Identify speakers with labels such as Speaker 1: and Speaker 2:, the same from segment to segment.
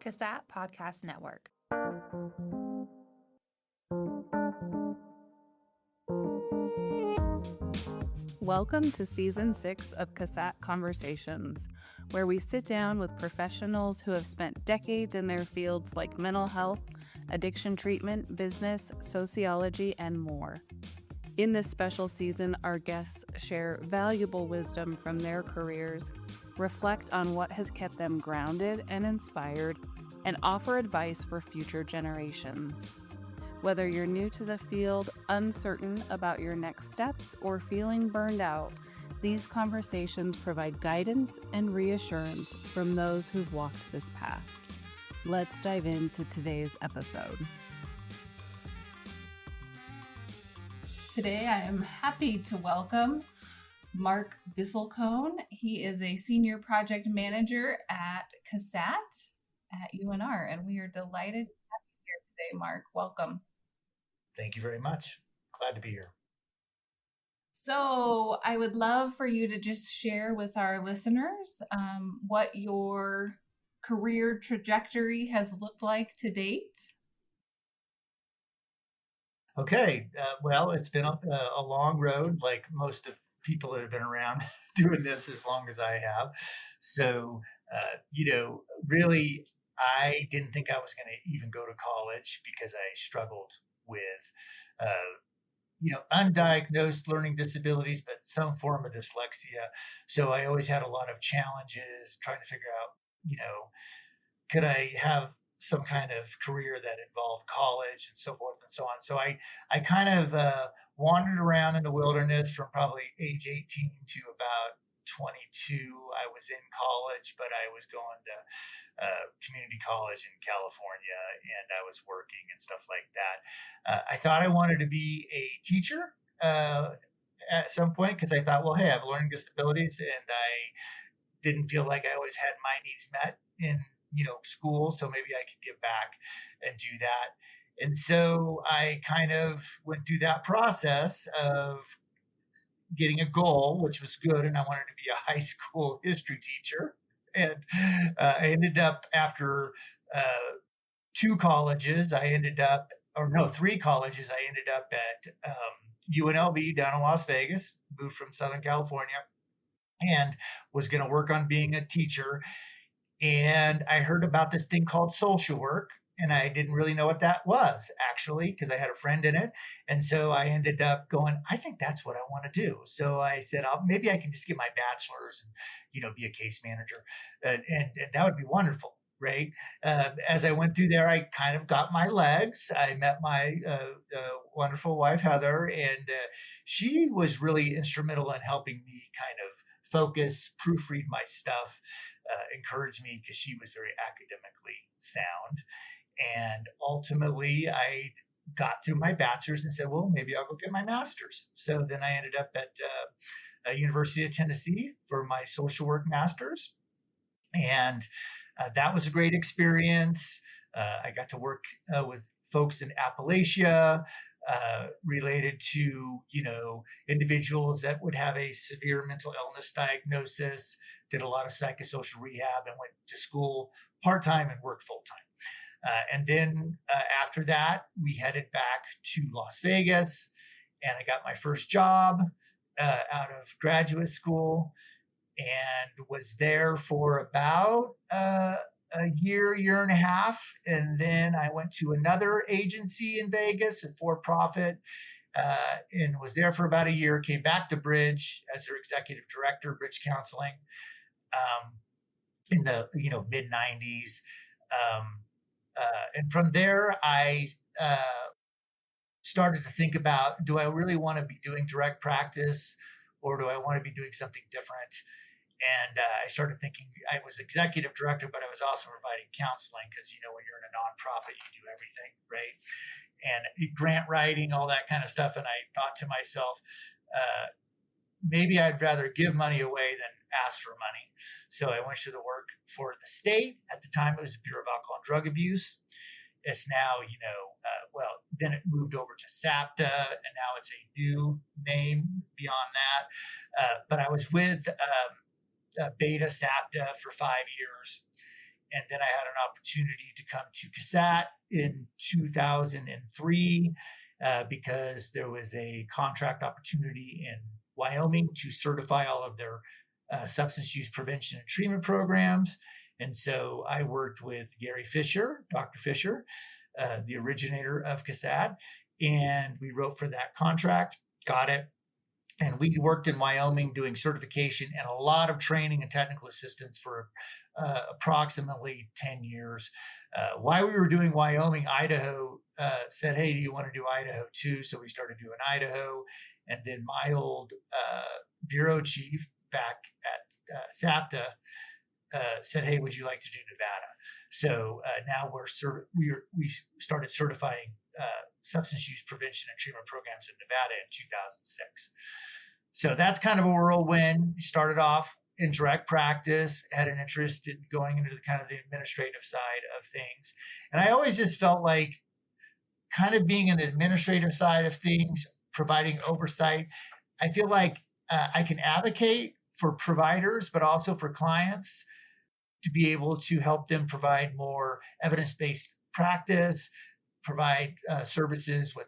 Speaker 1: CASAT Podcast Network.
Speaker 2: Welcome to Season 6 of CASAT Conversations, where we sit down with professionals who have spent decades in their fields like mental health, addiction treatment, business, sociology, and more. In this special season, our guests share valuable wisdom from their careers, reflect on what has kept them grounded and inspired, and offer advice for future generations. Whether you're new to the field, uncertain about your next steps, or feeling burned out, these conversations provide guidance and reassurance from those who've walked this path. Let's dive into today's episode. Today, I am happy to welcome Mark Disselkoen. He is a senior project manager at CASAT at UNR, and we are delighted to have you here today, Mark. Welcome.
Speaker 3: Thank you very much. Glad to be here.
Speaker 2: So I would love for you to just share with our listeners what your career trajectory has looked like to date.
Speaker 3: Okay. Well, it's been a long road, like most of people that have been around doing this as long as I have. So, really, I didn't think I was going to even go to college because I struggled with, undiagnosed learning disabilities, but some form of dyslexia. So I always had a lot of challenges trying to figure out, could I have some kind of career that involved college and so forth and so on. So I kind of wandered around in the wilderness from probably age 18 to about 22. I was in college, but I was going to community college in California, and I was working and stuff like that. I thought I wanted to be a teacher at some point because I thought, well, hey, I have learning disabilities, and I didn't feel like I always had my needs met in school, so maybe I could give back and do that. And so I kind of went through that process of getting a goal, which was good, and I wanted to be a high school history teacher. And I ended up after three colleges. I ended up at UNLV down in Las Vegas, moved from Southern California, and was going to work on being a teacher. And I heard about this thing called social work, and I didn't really know what that was actually, because I had a friend in it. And so I ended up going, I think that's what I want to do. So I said, maybe I can just get my bachelor's and, be a case manager. And that would be wonderful, right? As I went through there, I kind of got my legs. I met my wonderful wife, Heather, and she was really instrumental in helping me kind of focus, proofread my stuff, encourage me because she was very academically sound. And ultimately, I got through my bachelor's and said, well, maybe I'll go get my master's. So then I ended up at University of Tennessee for my social work master's. And that was a great experience. I got to work with folks in Appalachia, related to, individuals that would have a severe mental illness diagnosis, did a lot of psychosocial rehab, and went to school part-time and worked full-time. And then after that, we headed back to Las Vegas, and I got my first job out of graduate school and was there for about a year and a half. And then I went to another agency in Vegas, a for-profit, and was there for about a year, came back to Bridge as their executive director, Bridge Counseling, in the mid 90s. And from there, I started to think about, do I really want to be doing direct practice, or do I want to be doing something different? And I started thinking, I was executive director, but I was also providing counseling because, when you're in a nonprofit, you do everything, right? And grant writing, all that kind of stuff. And I thought to myself, maybe I'd rather give money away than ask for money. So I went to the work for the state. At the time, it was the Bureau of Alcohol and Drug Abuse. It's now, then it moved over to SAPTA, and now it's a new name beyond that. But I was with Beta SAPTA for 5 years. And then I had an opportunity to come to CASAT in 2003 because there was a contract opportunity in Wyoming to certify all of their substance use prevention and treatment programs. And so I worked with Gary Fisher, Dr. Fisher, the originator of CASAT, and we wrote for that contract, got it. And we worked in Wyoming doing certification and a lot of training and technical assistance for approximately 10 years. While we were doing Wyoming, Idaho said, hey, do you want to do Idaho too? So we started doing Idaho. And then my old bureau chief back at SAPTA said, hey, would you like to do Nevada? So now we started certifying substance use prevention and treatment programs in Nevada in 2006. So that's kind of a whirlwind. Started off in direct practice, had an interest in going into the kind of the administrative side of things. And I always just felt like kind of being an administrative side of things, providing oversight. I feel like I can advocate for providers, but also for clients to be able to help them provide more evidence-based practice, provide services with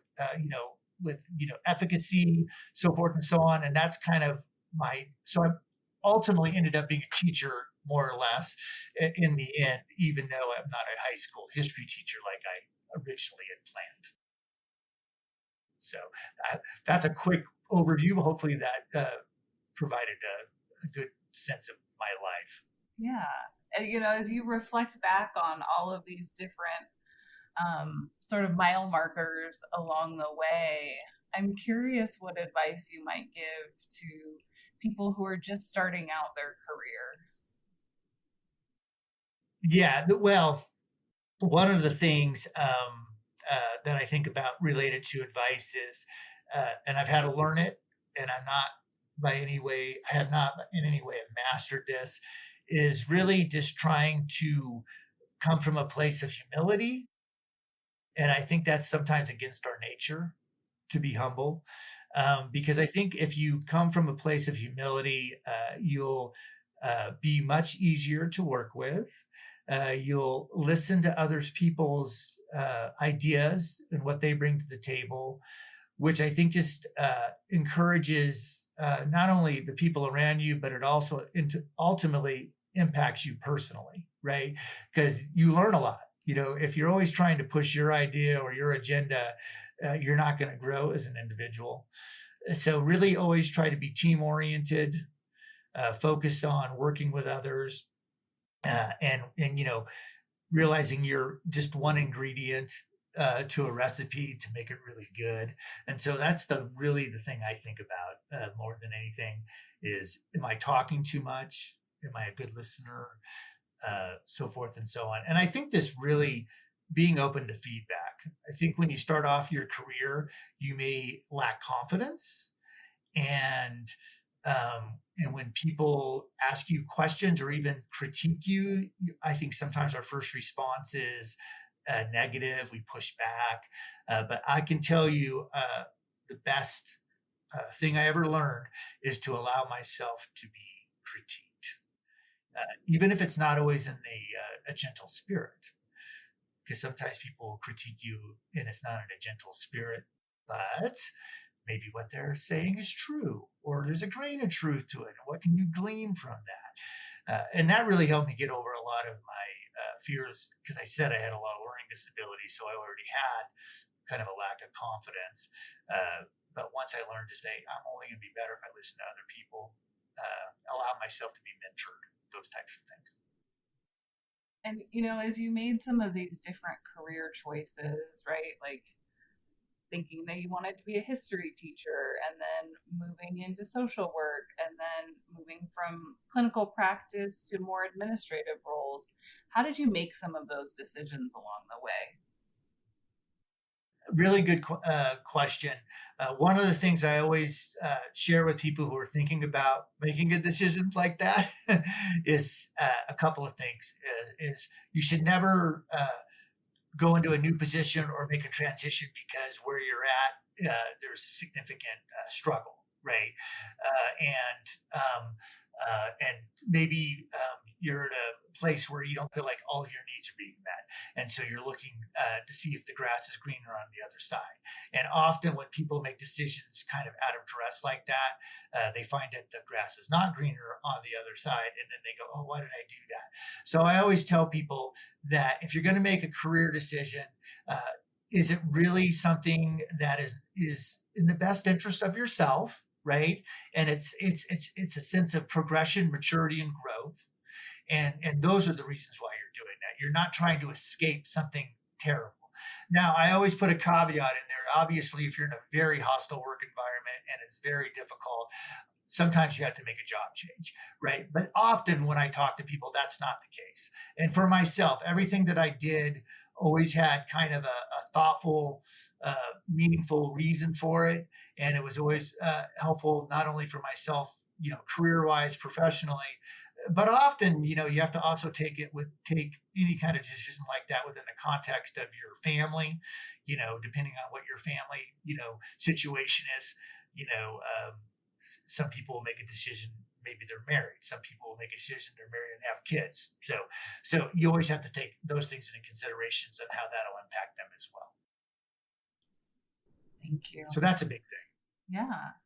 Speaker 3: efficacy, so forth and so on. And that's kind of so I ultimately ended up being a teacher more or less in the end, even though I'm not a high school history teacher like I originally had planned. So that's a quick overview. Hopefully that provided a good sense of my life.
Speaker 2: Yeah. And, as you reflect back on all of these different sort of mile markers along the way, I'm curious what advice you might give to people who are just starting out their career.
Speaker 3: Yeah, well, one of the things that I think about related to advice is, and I've had to learn it, and I have not in any way mastered this, is really just trying to come from a place of humility. And I think that's sometimes against our nature to be humble. Because I think if you come from a place of humility, you'll be much easier to work with. You'll listen to others people's ideas and what they bring to the table, which I think just encourages not only the people around you, but it also ultimately impacts you personally, right? Because you learn a lot. If you're always trying to push your idea or your agenda, you're not going to grow as an individual. So really always try to be team oriented, focused on working with others, and realizing you're just one ingredient to a recipe to make it really good. And so that's really the thing I think about more than anything is, am I talking too much? Am I a good listener? So forth and so on. And I think this really being open to feedback. I think when you start off your career, you may lack confidence, and when people ask you questions or even critique you, I think sometimes our first response is negative. We push back. But I can tell you the best thing I ever learned is to allow myself to be critiqued. Even if it's not always in a gentle spirit, because sometimes people will critique you and it's not in a gentle spirit, but maybe what they're saying is true, or there's a grain of truth to it. And what can you glean from that? And that really helped me get over a lot of my fears, because I said I had a lot of learning disabilities, so I already had kind of a lack of confidence. But once I learned to say, I'm only going to be better if I listen to other people, allow myself to be mentored, those types of things.
Speaker 2: And, as you made some of these different career choices, right? Like thinking that you wanted to be a history teacher and then moving into social work and then moving from clinical practice to more administrative roles. How did you make some of those decisions along the way?
Speaker 3: Really good question. One of the things I always share with people who are thinking about making a decision like that is a couple of things. Is you should never go into a new position or make a transition because where you're at, there's a significant struggle, right? And maybe you're at a place where you don't feel like all of your needs are being met. And so you're looking to see if the grass is greener on the other side. And often when people make decisions kind of out of duress like that, they find that the grass is not greener on the other side. And then they go, oh, why did I do that? So I always tell people that if you're going to make a career decision, is it really something that is in the best interest of yourself, right? And it's a sense of progression, maturity, and growth. And those are the reasons why you're doing that. You're not trying to escape something terrible. Now, I always put a caveat in there. Obviously, if you're in a very hostile work environment and it's very difficult, sometimes you have to make a job change, right? But often when I talk to people, that's not the case. And for myself, everything that I did always had kind of a thoughtful, meaningful reason for it. And it was always helpful, not only for myself, career wise, professionally, but often, you have to also take any kind of decision like that within the context of your family, depending on what your family, situation is, some people will make a decision, maybe they're married. Some people will make a decision they're married and have kids. So you always have to take those things into considerations and how that'll impact them as well.
Speaker 2: Thank you.
Speaker 3: So that's a big thing.
Speaker 2: Yeah.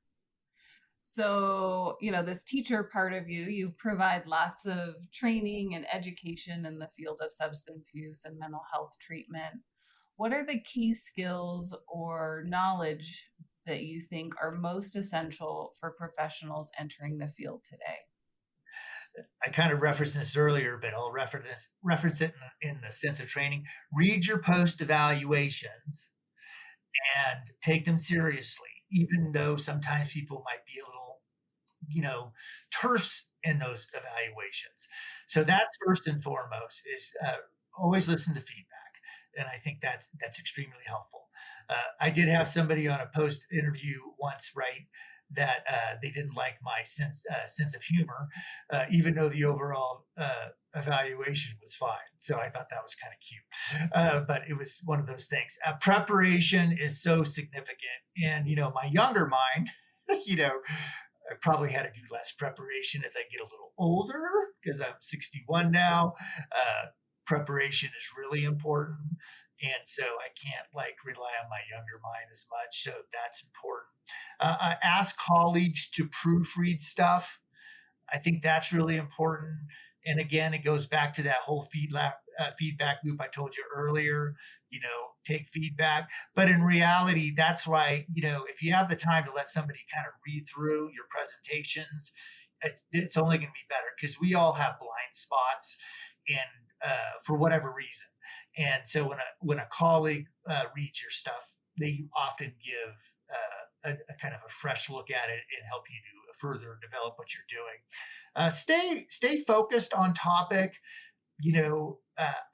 Speaker 2: So, this teacher part of you provide lots of training and education in the field of substance use and mental health treatment. What are the key skills or knowledge that you think are most essential for professionals entering the field today?
Speaker 3: I kind of referenced this earlier, but I'll reference it in the sense of training. Read your post evaluations and take them seriously, even though sometimes people might be a little, terse in those evaluations. So that's first and foremost is always listen to feedback. And I think that's extremely helpful. I did have somebody on a post interview once, right, that they didn't like my sense of humor, even though the overall evaluation was fine. So I thought that was kind of cute. But it was one of those things. Preparation is so significant. And, my younger mind, I probably had to do less preparation as I get a little older because I'm 61 now. Preparation is really important. And so I can't rely on my younger mind as much. So that's important. Ask colleagues to proofread stuff. I think that's really important. And again, it goes back to that whole feedback loop I told you earlier, take feedback. But in reality, that's why, if you have the time to let somebody kind of read through your presentations, it's only going to be better because we all have blind spots for whatever reason. And so when a colleague reads your stuff, they often give a kind of a fresh look at it and help you to further develop what you're doing. Stay focused on topic.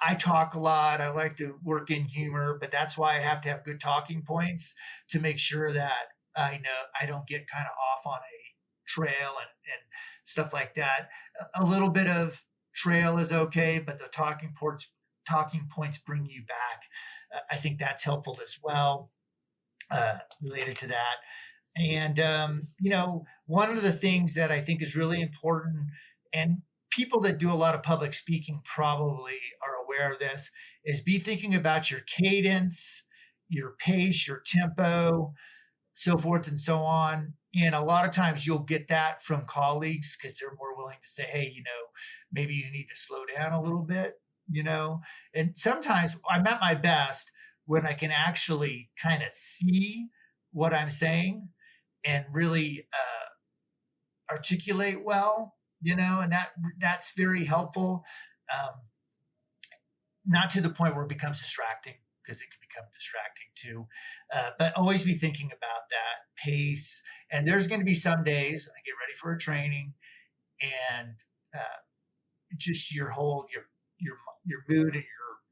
Speaker 3: I talk a lot. I like to work in humor, but that's why I have to have good talking points to make sure that I know I don't get kind of off on a trail and stuff like that. A little bit of trail is okay, but the talking points bring you back. I think that's helpful as well, related to that. And, one of the things that I think is really important, and people that do a lot of public speaking probably are aware of this, is be thinking about your cadence, your pace, your tempo, so forth and so on. And a lot of times you'll get that from colleagues because they're more willing to say, hey, maybe you need to slow down a little bit, and sometimes I'm at my best when I can actually kind of see what I'm saying and really articulate well, and that's very helpful. Not to the point where it becomes distracting, because it can become distracting too. But always be thinking about that pace. And there's going to be some days I get ready for a training, and just your mood and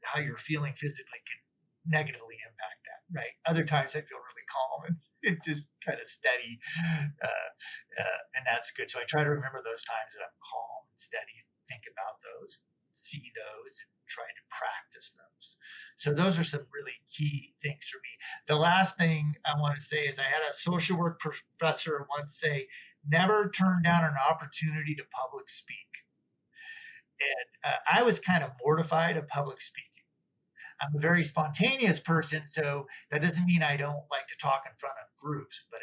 Speaker 3: how you're feeling physically can negatively impact that, right? Other times I feel really calm and it's just kind of steady, and that's good. So I try to remember those times that I'm calm and steady and think about those, see those, and try to practice those. So those are some really key things for me. The last thing I want to say is I had a social work professor once say, never turn down an opportunity to public speak. And I was kind of mortified of public speaking. I'm a very spontaneous person, so that doesn't mean I don't like to talk in front of groups, but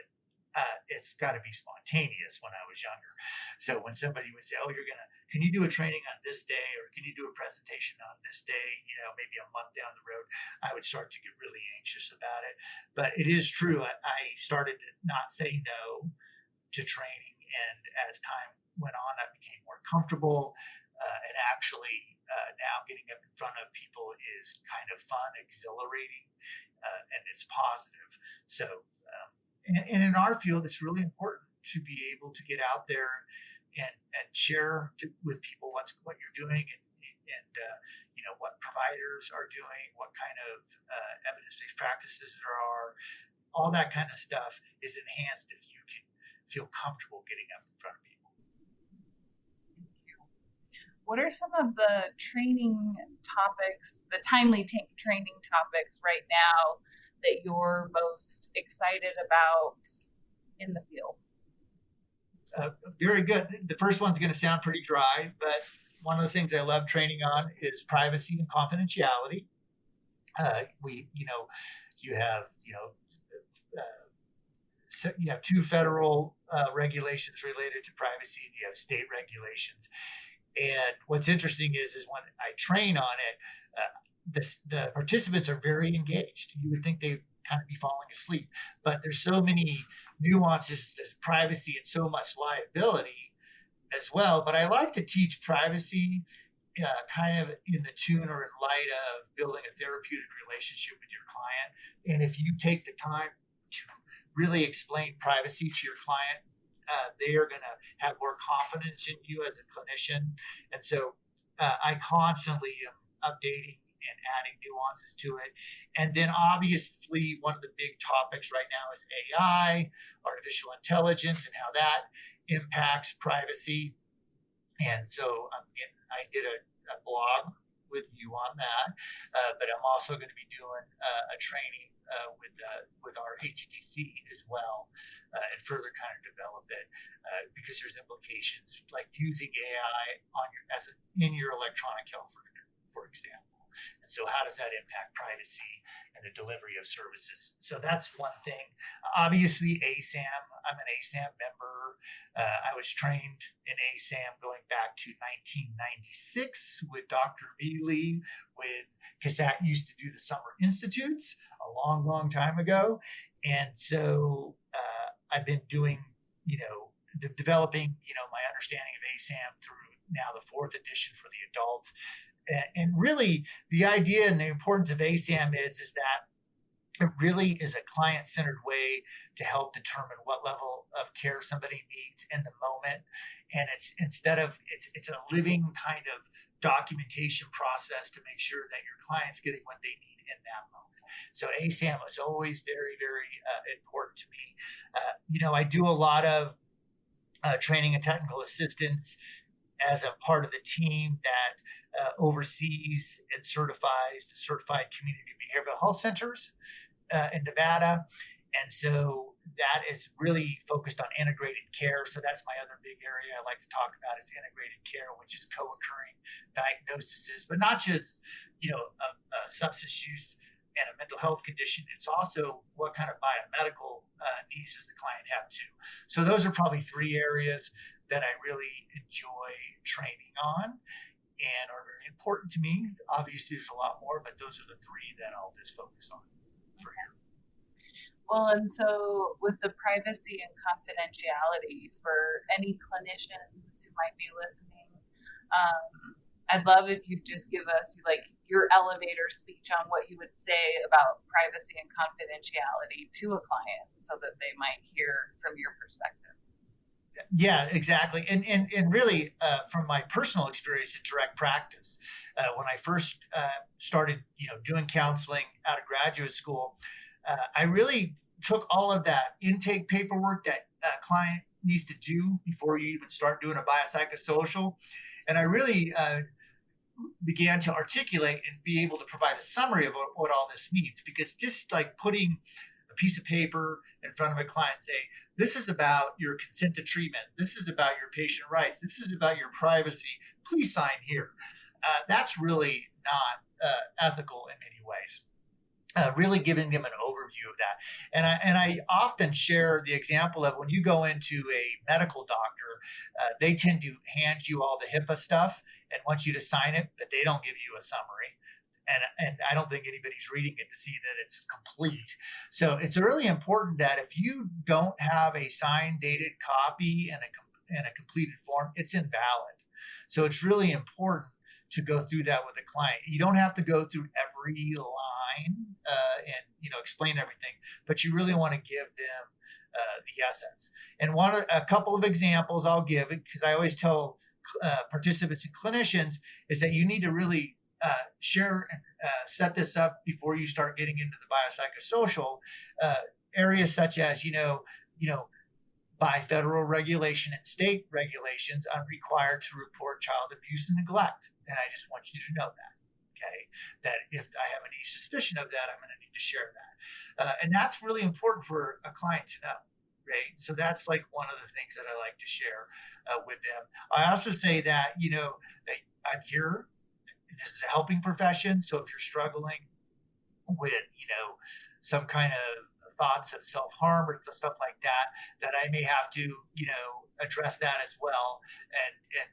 Speaker 3: it's got to be spontaneous when I was younger. So when somebody would say, "Oh, can you do a training on this day, or can you do a presentation on this day?" Maybe a month down the road, I would start to get really anxious about it. But it is true. I started to not say no to training, and as time went on, I became more comfortable. And actually, now getting up in front of people is kind of fun, exhilarating, and it's positive. So, and in our field, it's really important to be able to get out there and share with people what you're doing, and what providers are doing, what kind of evidence-based practices there are. All that kind of stuff is enhanced if you can feel comfortable getting up in front of people.
Speaker 2: What are some of the training topics, the timely training topics right now that you're most excited about in the field?
Speaker 3: Very good. The first one's going to sound pretty dry, but one of the things I love training on is privacy and confidentiality. You have two federal regulations related to privacy, and you have state regulations. And what's interesting is when I train on it, the participants are very engaged. You would think they kind of be falling asleep, but there's so many nuances to privacy and so much liability as well. But I like to teach privacy kind of in the tune or in light of building a therapeutic relationship with your client. And if you take the time to really explain privacy to your client, they are going to have more confidence in you as a clinician. And so I constantly am updating and adding nuances to it. And then obviously one of the big topics right now is AI, artificial intelligence, and how that impacts privacy. And so I did a blog with you on that, but I'm also going to be doing a training with our ATTC as well, and further kind of develop it, because there's implications like using AI in your electronic health record, for example. And so how does that impact privacy and the delivery of services? So that's one thing. Obviously, ASAM, I'm an ASAM member. I was trained in ASAM going back to 1996 with Dr. Mealy, when CASAT used to do the summer institutes a long, long time ago. And so I've been doing, developing, my understanding of ASAM through now the 4th edition for the adults. And really, the idea and the importance of ASAM is that it really is a client-centered way to help determine what level of care somebody needs in the moment. And it's a living kind of documentation process to make sure that your client's getting what they need in that moment. So ASAM was always very, very important to me. I do a lot of training and technical assistance as a part of the team that oversees and certifies the certified community behavioral health centers in Nevada. And so that is really focused on integrated care. So that's my other big area I like to talk about is integrated care, which is co-occurring diagnoses, but not just, a substance use and a mental health condition. It's also what kind of biomedical needs does the client have too. So those are probably 3 areas that I really enjoy training on and are very important to me. Obviously, there's a lot more, but those are the 3 that I'll just focus on for here.
Speaker 2: Well, and so with the privacy and confidentiality for any clinicians who might be listening, I'd love if you just give us your elevator speech on what you would say about privacy and confidentiality to a client so that they might hear from your perspective.
Speaker 3: Yeah, exactly. And really, from my personal experience in direct practice, when I first started, doing counseling out of graduate school, I really took all of that intake paperwork that a client needs to do before you even start doing a biopsychosocial. And I really began to articulate and be able to provide a summary of what all this means. Because just like putting a piece of paper in front of a client and say, this is about your consent to treatment. This is about your patient rights. This is about your privacy. please sign here. That's really not ethical in many ways. Really giving them an overview of that. And I often share the example of when you go into a medical doctor, they tend to hand you all the HIPAA stuff and want you to sign it, but they don't give you a summary. And I don't think anybody's reading it to see that it's complete. So it's really important that if you don't have a signed, dated copy and a completed form, it's invalid. So it's really important to go through that with the client. You don't have to go through every line and explain everything, but you really want to give them the essence. And a couple of examples I'll give, because I always tell participants and clinicians, is that you need to really share and set this up before you start getting into the biopsychosocial areas, such as by federal regulation and state regulations, I'm required to report child abuse and neglect. And I just want you to know that, okay? That if I have any suspicion of that, I'm going to need to share that. And that's really important for a client to know, right? So that's like one of the things that I like to share with them. I also say that, I'm here. This is a helping profession. So if you're struggling with, some kind of thoughts of self-harm or stuff like that I may have to, address that as well. And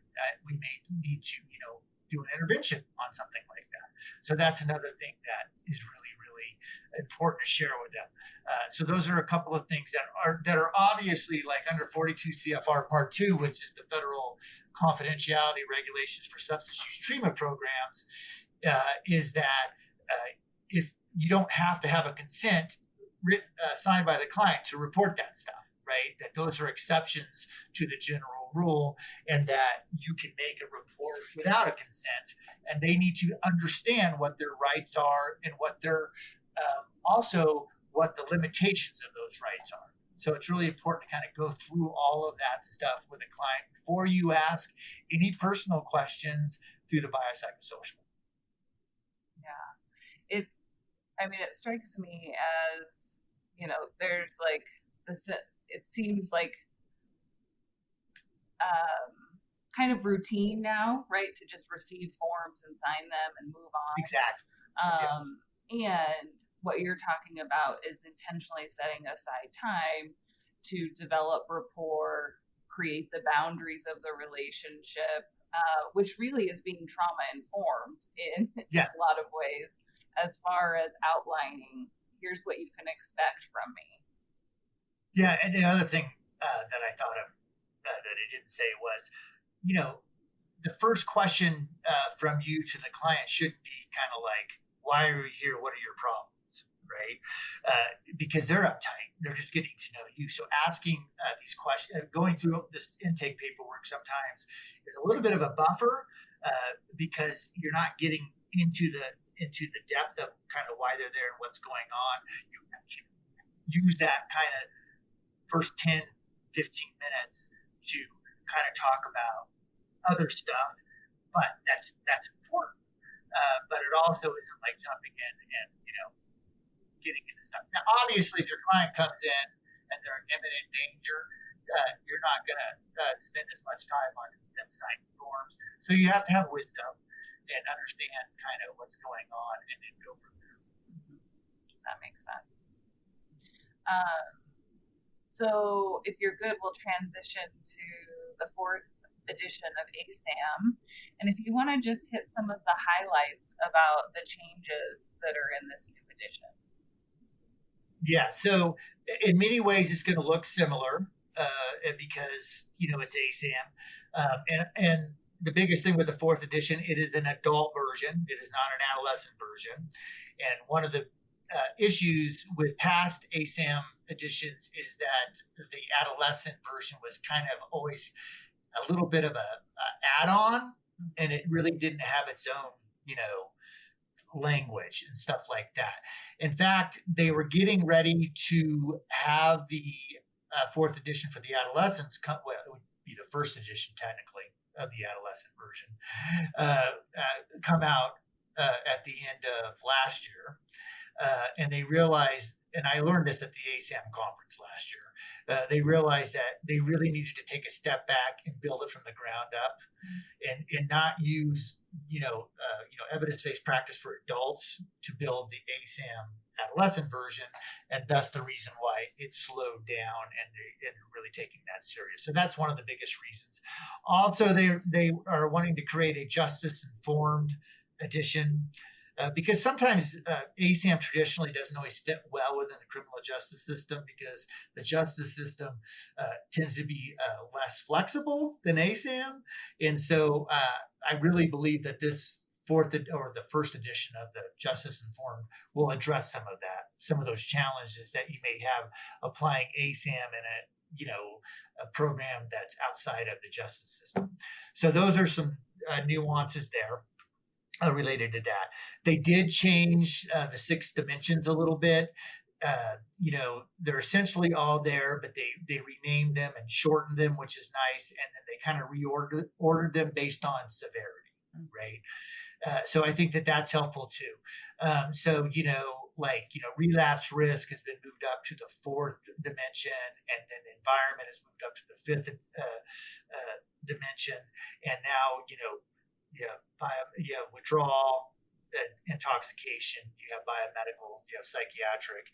Speaker 3: we may need to, do an intervention on something like that. So that's another thing that is really, really important to share with them. So those are a couple of things that are obviously like under 42 CFR Part 2, which is the federal confidentiality regulations for substance use treatment programs, is that if you don't have to have a consent signed by the client to report that stuff, right? That those are exceptions to the general rule, and that you can make a report without a consent, and they need to understand what their rights are and what their also what the limitations of those rights are. So it's really important to kind of go through all of that stuff with a client before you ask any personal questions through the biopsychosocial.
Speaker 2: Yeah. It strikes me as, there's like this, it seems like kind of routine now, right? To just receive forms and sign them and move on.
Speaker 3: Exactly.
Speaker 2: Yes. And what you're talking about is intentionally setting aside time to develop rapport, create the boundaries of the relationship, which really is being trauma informed in
Speaker 3: Yes.
Speaker 2: a lot of ways, as far as outlining, here's what you can expect from me.
Speaker 3: Yeah, and the other thing that I thought of that I didn't say was, the first question from you to the client should be kind of like, why are you here? What are your problems? Right? Because they're uptight. They're just getting to know you. So asking these questions, going through this intake paperwork sometimes is a little bit of a buffer because you're not getting into the depth of kind of why they're there and what's going on. You use that kind of first 10, 15 minutes to kind of talk about other stuff, but that's important. But it also isn't like jumping in and, getting into stuff. Now, obviously, if your client comes in and they're in imminent danger, you're not going to spend as much time on them signing forms. So you have to have wisdom and understand kind of what's going on and then go from there.
Speaker 2: That makes sense. So if you're good, we'll transition to the 4th edition of ASAM. And if you want to just hit some of the highlights about the changes that are in this new edition.
Speaker 3: Yeah, so in many ways, it's going to look similar because, it's ASAM. And the biggest thing with the 4th edition, it is an adult version. It is not an adolescent version. And one of the issues with past ASAM editions is that the adolescent version was kind of always a little bit of a add-on, and it really didn't have its own, language and stuff like that. In fact, they were getting ready to have the 4th edition for the adolescents it would be the 1st edition technically of the adolescent version come out at the end of last year. And they realized, and I learned this at the ASAM conference last year, they realized that they really needed to take a step back and build it from the ground up, and not use evidence-based practice for adults to build the ASAM adolescent version, and that's the reason why it slowed down, and really taking that serious. So that's one of the biggest reasons. Also, they are wanting to create a justice informed edition, because sometimes ASAM traditionally doesn't always fit well within the criminal justice system, because the justice system tends to be less flexible than ASAM. And so I really believe that this the first edition of the Justice Informed will address some of those challenges that you may have applying ASAM in a program that's outside of the justice system. So those are some nuances there related to that. They did change the 6 dimensions a little bit. They're essentially all there, but they renamed them and shortened them, which is nice. And then they kind of reordered them based on severity, right? So I think that that's helpful too. Relapse risk has been moved up to the 4th dimension, and then the environment has moved up to the 5th dimension. And now, you have withdrawal, intoxication, you have biomedical, you have psychiatric,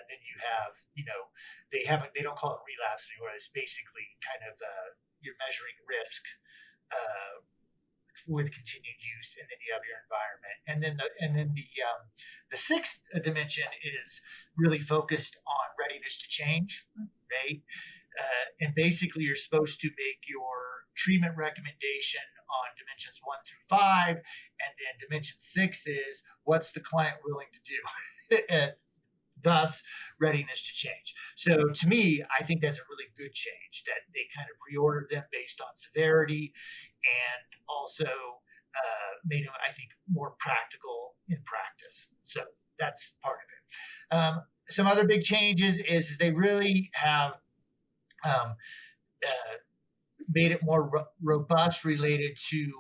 Speaker 3: then you have, they don't call it relapse anymore. It's basically kind of you're measuring risk with continued use, and then you have your environment, and then the 6th dimension is really focused on readiness to change, right? And basically, you're supposed to make your treatment recommendation on dimensions 1 through 5, and then dimension 6 is what's the client willing to do. Thus, readiness to change. So to me, I think that's a really good change, that they kind of reordered them based on severity, and also made them, I think, more practical in practice. So that's part of it. Some other big changes is they really have made it more robust related to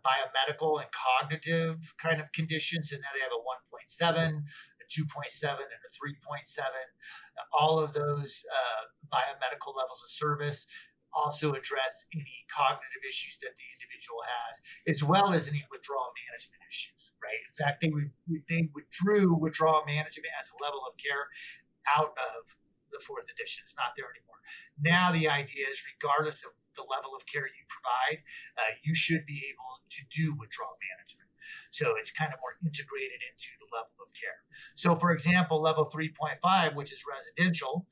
Speaker 3: biomedical and cognitive kind of conditions. And now they have a 1.7, a 2.7, and a 3.7. All of those biomedical levels of service also address any cognitive issues that the individual has, as well as any withdrawal management issues, right? In fact, they withdrew withdrawal management as a level of care out of the 4th edition. It's not there anymore. Now the idea is, regardless of the level of care you provide, you should be able to do withdrawal management. So it's kind of more integrated into the level of care. So for example, level 3.5, which is residential,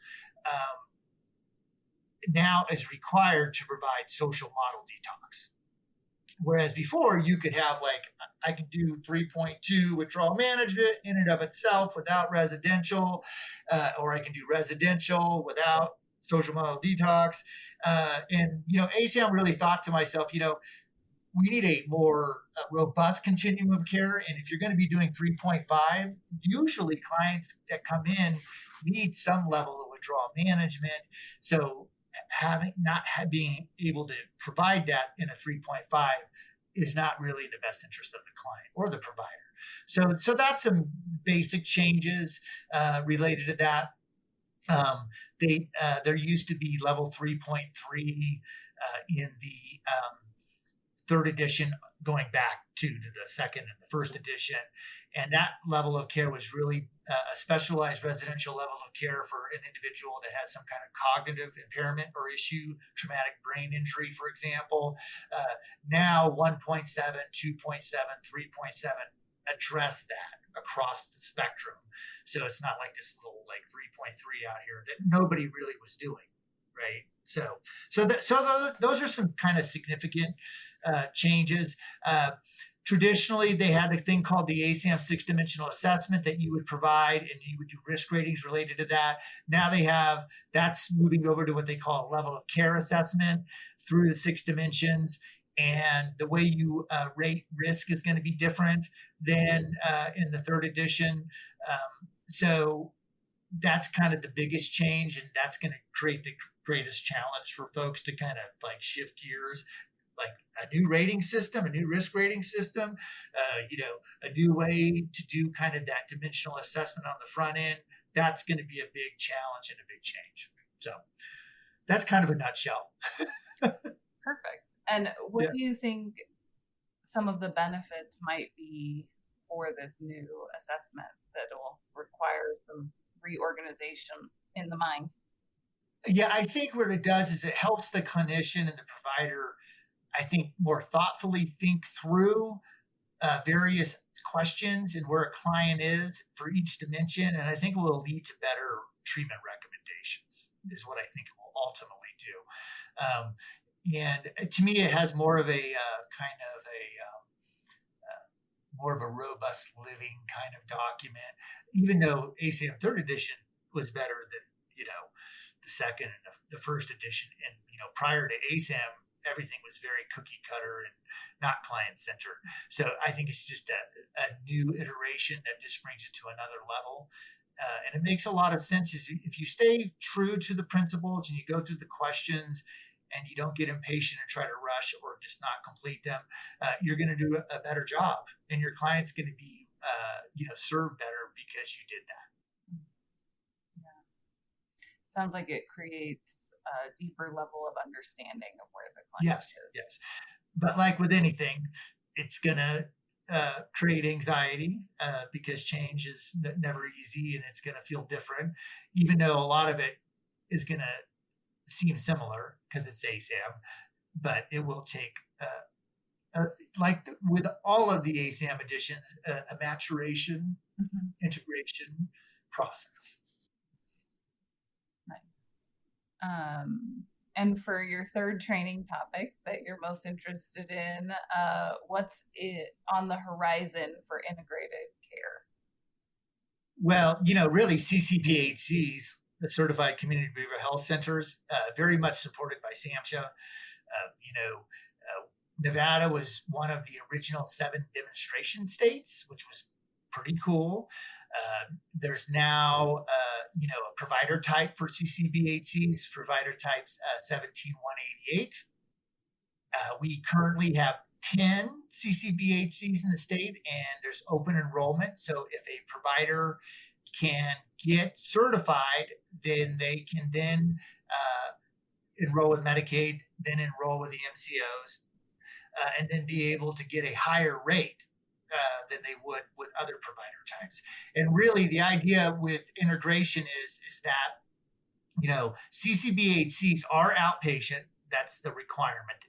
Speaker 3: now is required to provide social model detox. Whereas before, you could have, I could do 3.2 withdrawal management in and of itself without residential, or I can do residential without social model detox. And ASAM really thought to myself, we need a more robust continuum of care. And if you're going to be doing 3.5, usually clients that come in need some level of withdrawal management. So being able to provide that in a 3.5 is not really in the best interest of the client or the provider. So that's some basic changes related to that. There used to be level 3.3 in the 3rd edition, going back to the 2nd and the 1st edition. And that level of care was really a specialized residential level of care for an individual that has some kind of cognitive impairment or issue, traumatic brain injury, for example. Now 1.7, 2.7, 3.7 address that across the spectrum. So it's not like this little 3.3 out here that nobody really was doing, right? So those are some kind of significant changes. Traditionally, they had a thing called the ASAM 6-dimensional assessment that you would provide, and you would do risk ratings related to that. Now that's moving over to what they call a level of care assessment through the 6 dimensions. And the way you rate risk is going to be different than in the 3rd edition. So that's kind of the biggest change, and that's going to create the greatest challenge for folks to kind of shift gears. Like a new rating system, a new risk rating system, a new way to do kind of that dimensional assessment on the front end. That's going to be a big challenge and a big change. So that's kind of a nutshell.
Speaker 2: Perfect. And what
Speaker 3: Yeah.
Speaker 2: do you think some of the benefits might be for this new assessment that'll require some reorganization in the mind?
Speaker 3: Yeah, I think what it does is it helps the clinician and the provider, I think, more thoughtfully think through various questions and where a client is for each dimension. And I think it will lead to better treatment recommendations, is what I think it will ultimately do. And to me, it has more of a kind of a more of a robust living kind of document, even though ASAM third edition was better than, the second and the first edition. And, prior to ASAM, everything was very cookie cutter and not client centered. So I think it's just a new iteration that just brings it to another level. And it makes a lot of sense if you stay true to the principles and you go through the questions and you don't get impatient and try to rush or just not complete them, you're going to do a better job, and your client's going to be, served better because you did that.
Speaker 2: Yeah. Sounds like it creates a deeper level of understanding of where the client is.
Speaker 3: Yes. But like with anything, it's going to create anxiety because change is never easy, and it's going to feel different, even though a lot of it is going to seem similar because it's ASAM, but it will take, like with all of the ASAM editions, a maturation, integration process.
Speaker 2: Nice. And for your third training topic that you're most interested in, what's on the horizon for integrated care?
Speaker 3: Well, really CCBHCs, the Certified Community Behavioral Health Centers, very much supported by SAMHSA. Nevada was one of the original 7 demonstration states, which was pretty cool. There's now, a provider type for CCBHCs, provider types 17188. We currently have 10 CCBHCs in the state, and there's open enrollment. So if a provider can get certified, then they can then enroll with Medicaid, then enroll with the MCOs, and then be able to get a higher rate than they would with other provider types. And really, the idea with integration is that CCBHCs are outpatient. That's the requirement.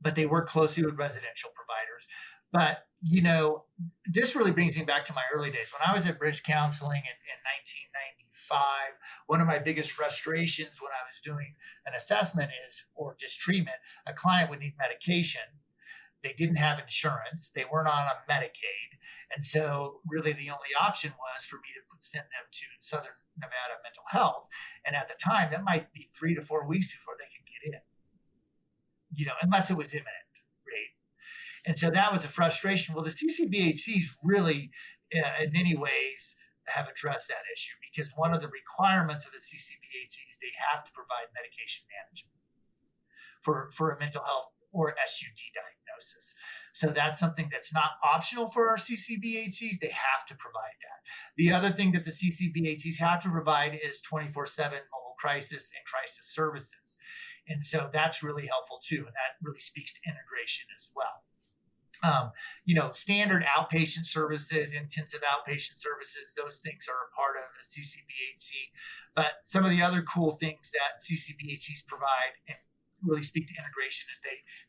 Speaker 3: But they work closely with residential providers. But this really brings me back to my early days when I was at Bridge Counseling in 1995. One of my biggest frustrations when I was doing an assessment or just treatment, a client would need medication. They didn't have insurance. They weren't on a Medicaid. And so really the only option was for me to send them to Southern Nevada Mental Health. And at the time, that might be 3 to 4 weeks before they could get in, unless it was imminent, right? And so that was a frustration. Well, the CCBHCs really, in many ways, have addressed that issue, because one of the requirements of the CCBHCs, they have to provide medication management for a mental health or SUD diagnosis. So that's something that's not optional for our CCBHCs. They have to provide that. The other thing that the CCBHCs have to provide is 24/7 mobile crisis and crisis services. And so that's really helpful too. And that really speaks to integration as well. Standard outpatient services, intensive outpatient services, those things are a part of a CCBHC. But some of the other cool things that CCBHCs provide and really speak to integration is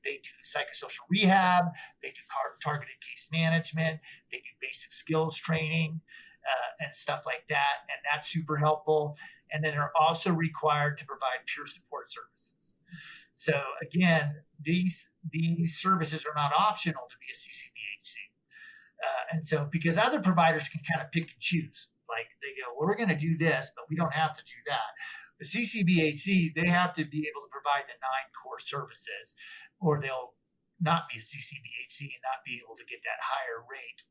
Speaker 3: they do psychosocial rehab, they do targeted case management, they do basic skills training and stuff like that. And that's super helpful. And then they're also required to provide peer support services. So again, these services are not optional to be a CCBHC. And so because other providers can kind of pick and choose, like they go, well, we're going to do this, but we don't have to do that. The CCBHC, they have to be able to provide the 9 core services, or they'll not be a CCBHC and not be able to get that higher rate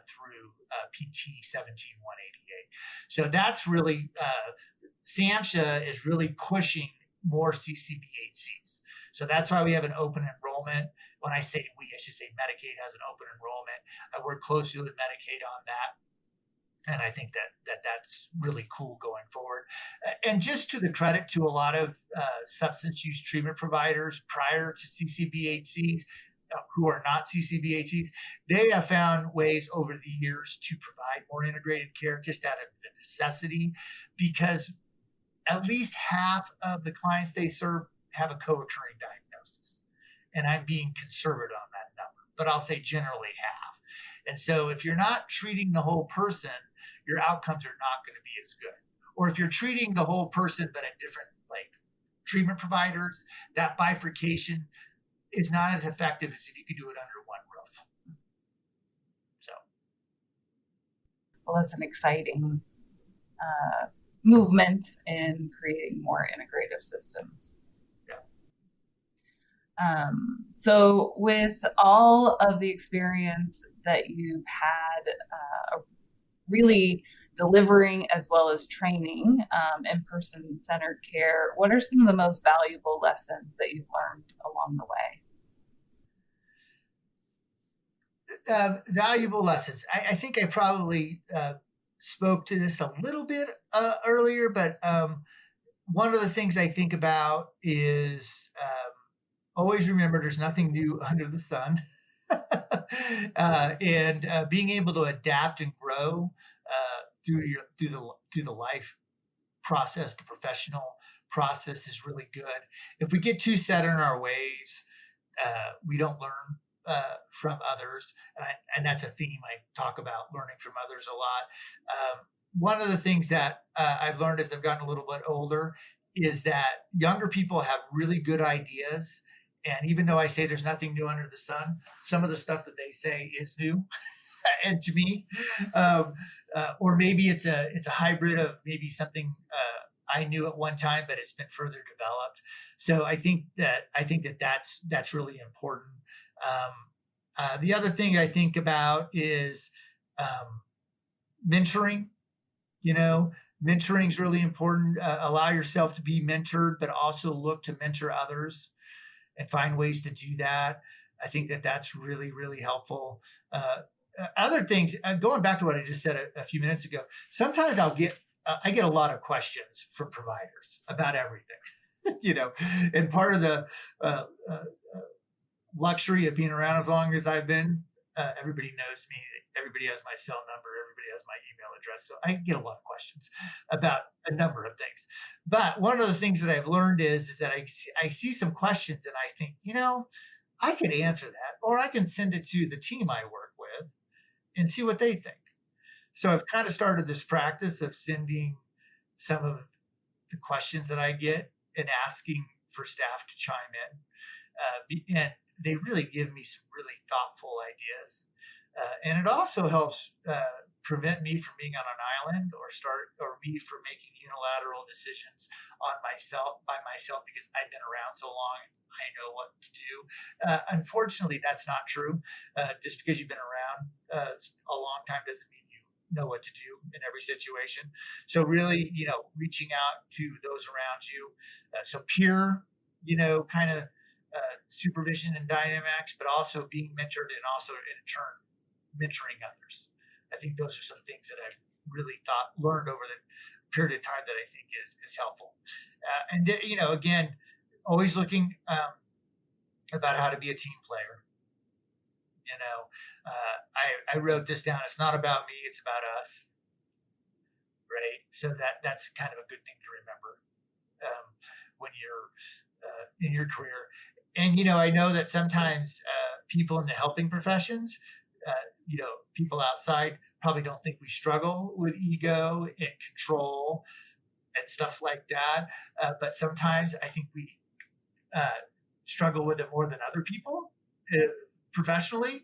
Speaker 3: through PT 17188. So that's really, SAMHSA is really pushing more CCBHCs. So that's why we have an open enrollment. When I say we, I should say Medicaid has an open enrollment. I work closely with Medicaid on that. And I think that's really cool going forward. And just to the credit to a lot of substance use treatment providers prior to CCBHCs, who are not CCBHCs, they have found ways over the years to provide more integrated care just out of the necessity, because at least half of the clients they serve have a co-occurring diagnosis. And I'm being conservative on that number, but I'll say generally half. And so if you're not treating the whole person, your outcomes are not going to be as good. Or if you're treating the whole person, but at different like treatment providers, that bifurcation is not as effective as if you could do it under one roof. So,
Speaker 2: Well, that's an exciting movement in creating more integrative systems.
Speaker 3: yeah.
Speaker 2: So with all of the experience that you've had really delivering as well as training in-person centered care, what are some of the most valuable lessons that you've learned along the way?
Speaker 3: Valuable lessons. I think I probably spoke to this a little bit earlier, but one of the things I think about is always remember there's nothing new under the sun. And being able to adapt and grow through the life process, the professional process is really good. If we get too set in our ways, we don't learn from others, and that's a theme I talk about, learning from others a lot. One of the things that I've learned as I've gotten a little bit older is that younger people have really good ideas. And even though I say there's nothing new under the sun, some of the stuff that they say is new. And to me, or maybe it's a hybrid of maybe something I knew at one time, but it's been further developed. So I think that's really important. The other thing I think about is mentoring. Mentoring is really important. Allow yourself to be mentored, but also look to mentor others and find ways to do that. I think that's really, really helpful. Other things, going back to what I just said a few minutes ago, sometimes I get a lot of questions from providers about everything, and part of the luxury of being around as long as I've been, everybody knows me. Everybody has my cell number. Everybody has my email address. So I get a lot of questions about a number of things. But one of the things that I've learned is that I see some questions and I think, I could answer that, or I can send it to the team I work with and see what they think. So I've kind of started this practice of sending some of the questions that I get and asking for staff to chime in. And they really give me some really thoughtful ideas. And it also helps prevent me from being on an island or me from making unilateral decisions by myself because I've been around so long and I know what to do. Unfortunately, that's not true. Just because you've been around a long time doesn't mean you know what to do in every situation. So really, reaching out to those around you. So peer, kind of supervision and dynamics, but also being mentored and also in turn mentoring others. I think those are some things that I've really learned over the period of time that I think is helpful. And again, always looking about how to be a team player. I wrote this down. It's not about me; it's about us. Right. So that's kind of a good thing to remember when you're in your career. And I know that sometimes people in the helping professions, people outside probably don't think we struggle with ego and control and stuff like that. But sometimes I think we struggle with it more than other people professionally.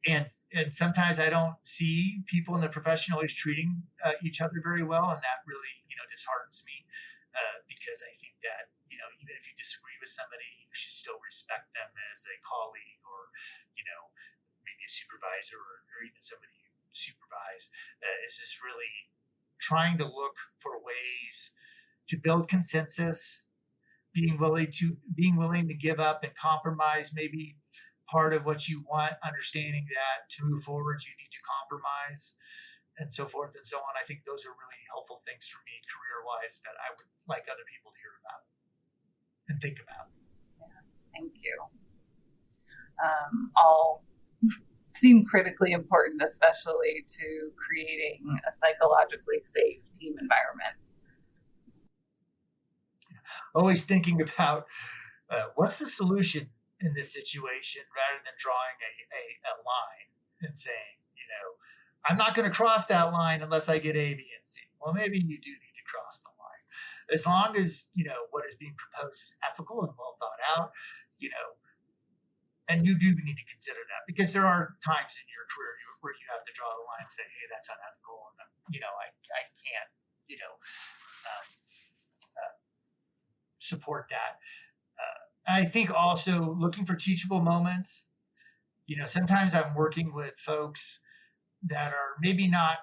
Speaker 3: And sometimes I don't see people in the profession always treating each other very well. And that really, disheartens me because I think that, even if you disagree with somebody, you should still respect them as a colleague or, maybe a supervisor or even somebody you supervise. Is just really trying to look for ways to build consensus, being willing to give up and compromise maybe part of what you want, understanding that to move forward you need to compromise. and so forth and so on. I think those are really helpful things for me career-wise that I would like other people to hear about and think about.
Speaker 2: Thank you. All seem critically important, especially to creating a psychologically safe team environment.
Speaker 3: Always thinking about what's the solution in this situation rather than drawing a line and saying, I'm not going to cross that line unless I get A, B, and C. Well, maybe you do need to cross the line. As long as, what is being proposed is ethical and well thought out, and you do need to consider that, because there are times in your career where you have to draw the line and say, hey, that's unethical. And, I can't, support that. I think also looking for teachable moments. Sometimes I'm working with folks that are maybe not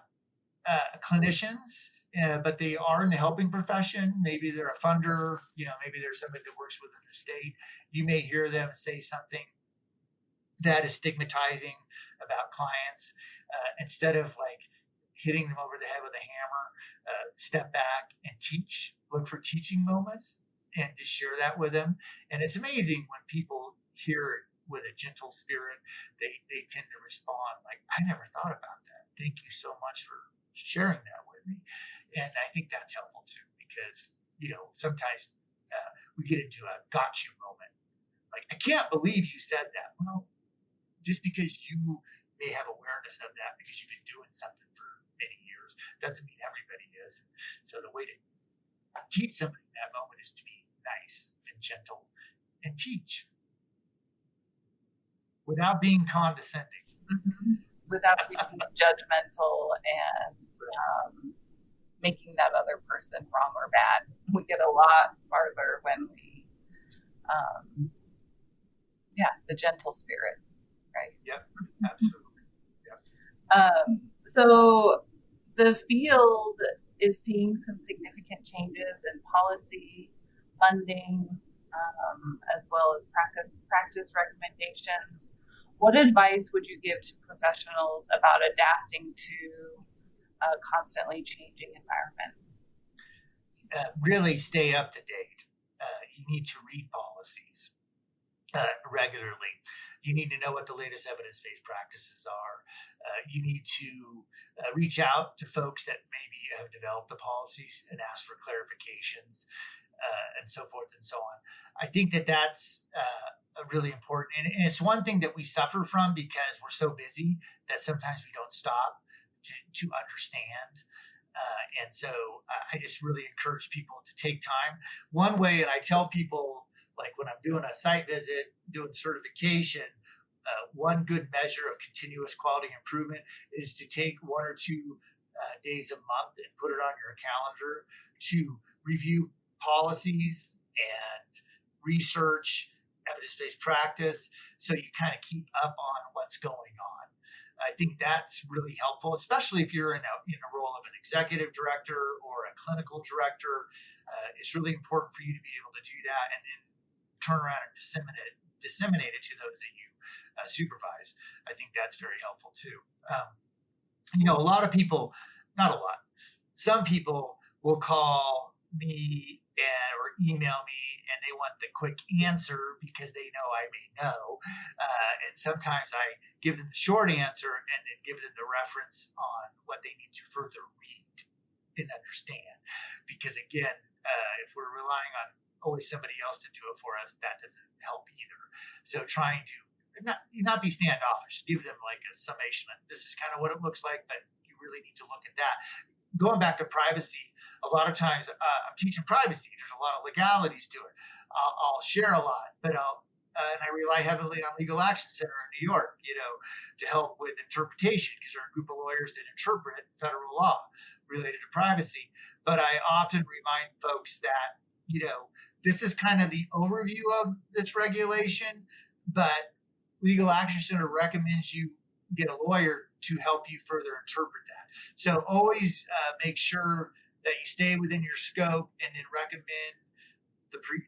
Speaker 3: clinicians, but they are in the helping profession. Maybe they're a funder, maybe there's somebody that works within the state. You may hear them say something that is stigmatizing about clients. Instead of like hitting them over the head with a hammer, step back and teach, look for teaching moments and to share that with them. And it's amazing when people hear it with a gentle spirit, they tend to respond like, I never thought about that. Thank you so much for sharing that with me. And I think that's helpful too, because, sometimes we get into a got you moment. Like, I can't believe you said that. Well, just because you may have awareness of that because you've been doing something for many years doesn't mean everybody is. So the way to teach somebody in that moment is to be nice and gentle and teach without being condescending.
Speaker 2: Mm-hmm. Without being judgmental and making that other person wrong or bad. We get a lot farther when we, the gentle spirit, right?
Speaker 3: Yep, absolutely. Yep.
Speaker 2: So the field is seeing some significant changes in policy, funding, as well as practice recommendations. What advice would you give to professionals about adapting to a constantly changing environment?
Speaker 3: Really stay up to date. You need to read policies regularly. You need to know what the latest evidence-based practices are. You need to reach out to folks that maybe have developed the policies and ask for clarifications and so forth and so on. I think that that's really important. And it's one thing that we suffer from because we're so busy that sometimes we don't stop to understand. And so I just really encourage people to take time. One way, and I tell people, like when I'm doing a site visit, doing certification, one good measure of continuous quality improvement is to take 1 or 2 days a month and put it on your calendar to review policies and research evidence-based practice, so you kind of keep up on what's going on. I think that's really helpful, especially if you're in a role of an executive director or a clinical director. It's really important for you to be able to do that and then turn around and disseminate it to those that you supervise. I think that's very helpful too. A lot of people, not a lot, some people will call me or email me and they want the quick answer because they know I may know. And sometimes I give them the short answer and then give them the reference on what they need to further read and understand. Because again, if we're relying on always somebody else to do it for us, that doesn't help either. So trying to not be standoffish, give them like a summation. This is kind of what it looks like, but you really need to look at that. Going back to privacy, a lot of times I'm teaching privacy. There's a lot of legalities to it. I'll share a lot, but and I rely heavily on Legal Action Center in New York, to help with interpretation, because there are a group of lawyers that interpret federal law related to privacy. But I often remind folks that, this is kind of the overview of this regulation, but Legal Action Center recommends you get a lawyer to help you further interpret that. So always make sure that you stay within your scope and then recommend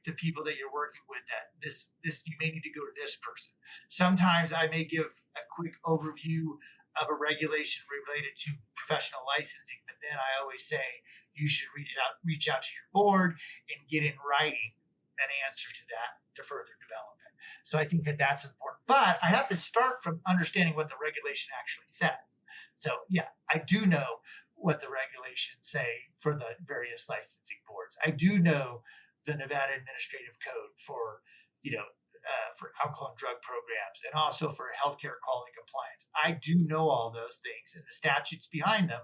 Speaker 3: the people that you're working with that this you may need to go to this person. Sometimes I may give a quick overview of a regulation related to professional licensing. But then I always say you should reach out to your board and get in writing an answer to that to further development. So I think that that's important. But I have to start from understanding what the regulation actually says. So yeah, I do know what the regulations say for the various licensing boards. I do know the Nevada Administrative Code for, for alcohol and drug programs, and also for healthcare quality compliance. I do know all those things and the statutes behind them,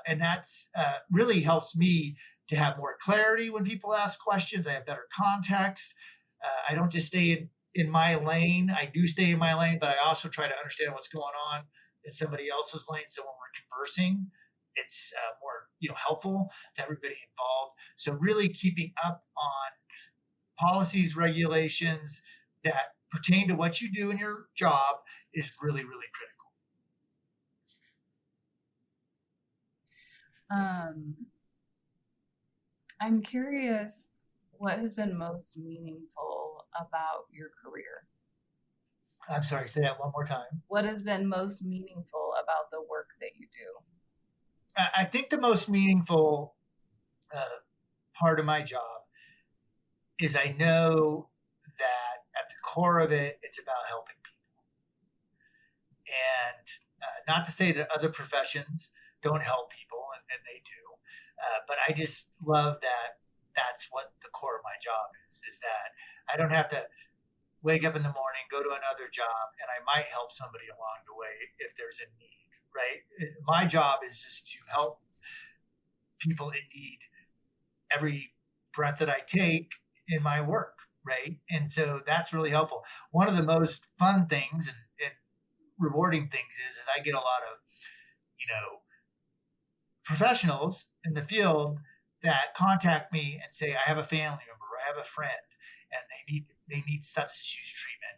Speaker 3: and that's really helps me to have more clarity when people ask questions. I have better context. I don't just stay in my lane. I do stay in my lane, but I also try to understand what's going on in somebody else's lane. So when we're conversing, it's more helpful to everybody involved. So really keeping up on policies, regulations that pertain to what you do in your job is really, really critical.
Speaker 2: I'm curious, what has been most meaningful about your career?
Speaker 3: I'm sorry, say that one more time.
Speaker 2: What has been most meaningful about the work that you do?
Speaker 3: I think the most meaningful part of my job is I know that at the core of it, it's about helping people. And not to say that other professions don't help people, and they do, but I just love that that's what the core of my job is that I don't have to wake up in the morning, go to another job, and I might help somebody along the way if there's a need, right? My job is just to help people in need every breath that I take in my work, right? And so that's really helpful. One of the most fun things and rewarding things is I get a lot of, professionals in the field that contact me and say, I have a family member, or I have a friend, and they need substance use treatment.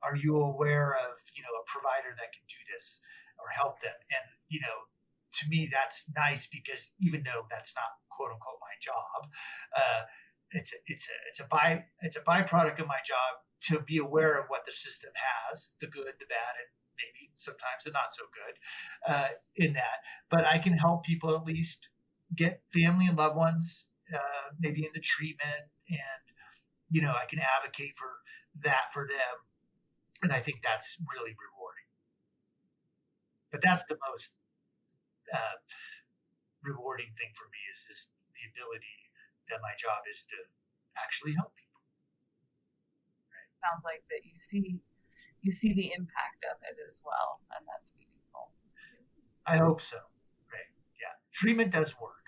Speaker 3: Are you aware of, a provider that can do this or help them? And, to me, that's nice because even though that's not quote unquote my job, it's a byproduct of my job to be aware of what the system has, the good, the bad, and maybe sometimes the not so good in that. But I can help people at least get family and loved ones maybe into treatment, and I can advocate for that for them, and I think that's really rewarding. But that's the most rewarding thing for me is just the ability that my job is to actually help people.
Speaker 2: Right. Sounds like that you see the impact of it as well, and that's meaningful.
Speaker 3: I hope so. Right? Yeah, treatment does work.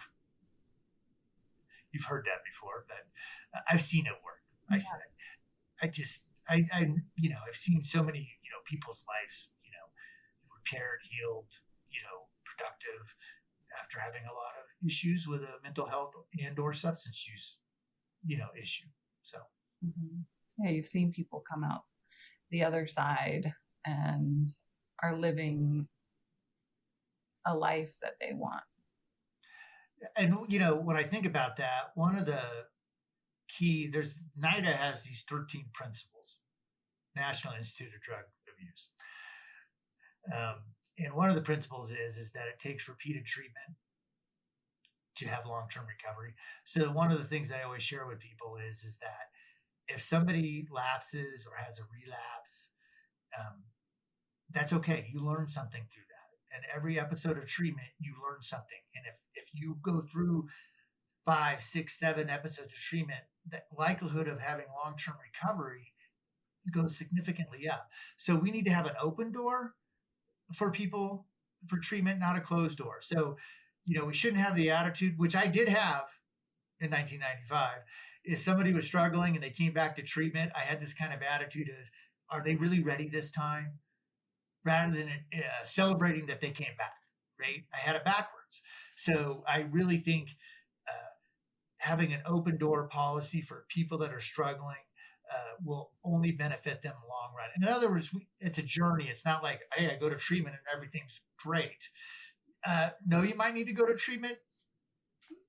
Speaker 3: You've heard that before, but I've seen it work. Yeah. I've seen so many people's lives repaired, healed, productive after having a lot of issues with a mental health and or substance use issue. So
Speaker 2: yeah, you've seen people come out the other side and are living a life that they want.
Speaker 3: And when I think about that, one of the key, NIDA has these 13 principles, National Institute of Drug Abuse. And one of the principles is that it takes repeated treatment to have long-term recovery. So one of the things I always share with people is that if somebody lapses or has a relapse, that's okay. You learn something through that. And every episode of treatment, you learn something. And if you go through 5, 6, 7 episodes of treatment, the likelihood of having long-term recovery goes significantly up. So we need to have an open door for people for treatment, not a closed door. So, we shouldn't have the attitude, which I did have in 1995. If somebody was struggling and they came back to treatment, I had this kind of attitude as, are they really ready this time? Rather than celebrating that they came back, right? I had it backwards. So I really think having an open door policy for people that are struggling will only benefit them in the long run. And in other words, it's a journey. It's not like, hey, I go to treatment and everything's great. No, you might need to go to treatment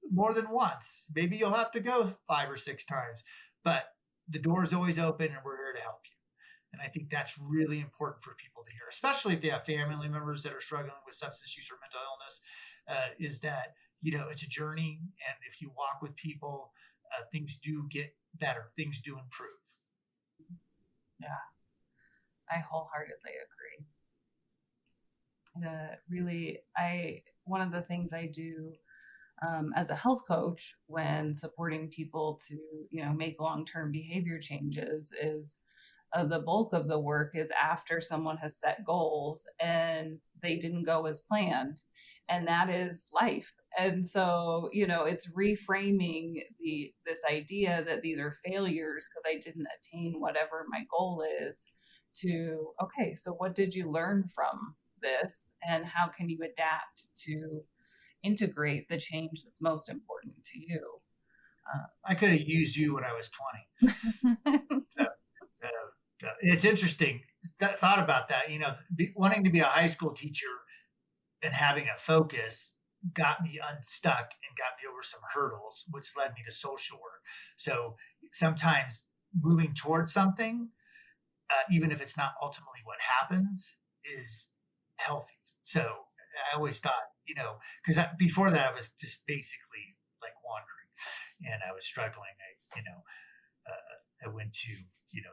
Speaker 3: more than once. Maybe you'll have to go 5 or 6 times, but the door is always open and we're here to help you. And I think that's really important for people to hear, especially if they have family members that are struggling with substance use or mental illness, is that, it's a journey. And if you walk with people, things do get better, things do improve.
Speaker 2: Yeah, I wholeheartedly agree. One of the things I do as a health coach when supporting people to, make long-term behavior changes is the bulk of the work is after someone has set goals and they didn't go as planned. And that is life. And so, it's reframing this idea that these are failures because I didn't attain whatever my goal is to, okay, so what did you learn from this and how can you adapt to integrate the change that's most important to you?
Speaker 3: I could have used you when I was 20. So, it's interesting. Thought about that. Wanting to be a high school teacher and having a focus got me unstuck and got me over some hurdles, which led me to social work. So sometimes moving towards something, even if it's not ultimately what happens, is healthy. So I always thought, because before that I was just basically like wandering, and I was struggling. I went to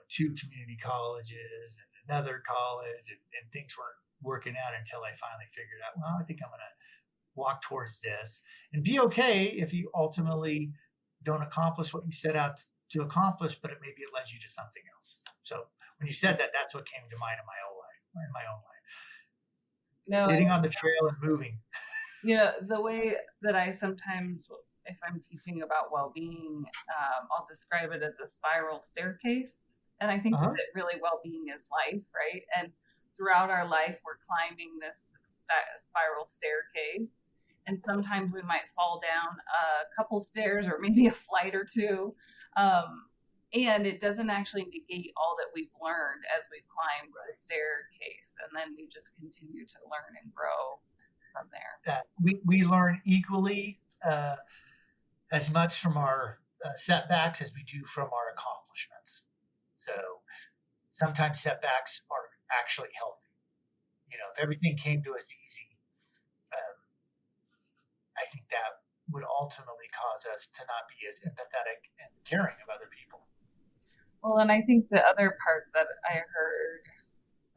Speaker 3: two community colleges and another college, and things weren't working out until I finally figured out, well, I think I'm going to walk towards this and be okay if you ultimately don't accomplish what you set out to accomplish, but maybe it led you to something else. So when you said that, that's what came to mind in my own life.
Speaker 2: No,
Speaker 3: Getting on the trail and moving.
Speaker 2: The way that I sometimes, if I'm teaching about well-being, I'll describe it as a spiral staircase. And I think that really well-being is life, right? And throughout our life, we're climbing this spiral staircase. And sometimes we might fall down a couple stairs or maybe a flight or two. And it doesn't actually negate all that we've learned as we climb the staircase. And then we just continue to learn and grow from there.
Speaker 3: We learn equally as much from our setbacks as we do from our accomplishments. So sometimes setbacks are actually healthy. If everything came to us easy, I think that would ultimately cause us to not be as empathetic and caring of other people.
Speaker 2: Well, and I think the other part that I heard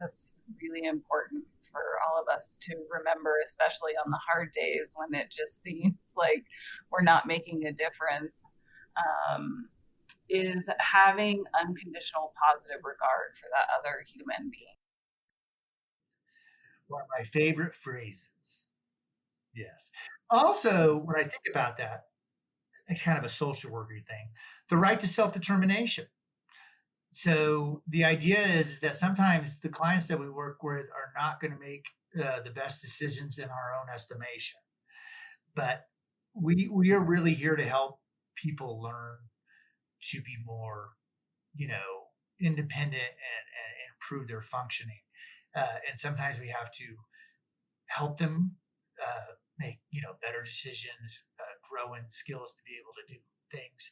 Speaker 2: that's really important for all of us to remember, especially on the hard days when it just seems like we're not making a difference, is having unconditional positive regard for that other human being.
Speaker 3: One of my favorite phrases. Yes. Also, when I think about that, it's kind of a social worker thing, the right to self-determination. So the idea is that sometimes the clients that we work with are not going to make the best decisions in our own estimation, but we are really here to help people learn to be more, independent and improve their functioning. And sometimes we have to help them make better decisions, grow in skills to be able to do things.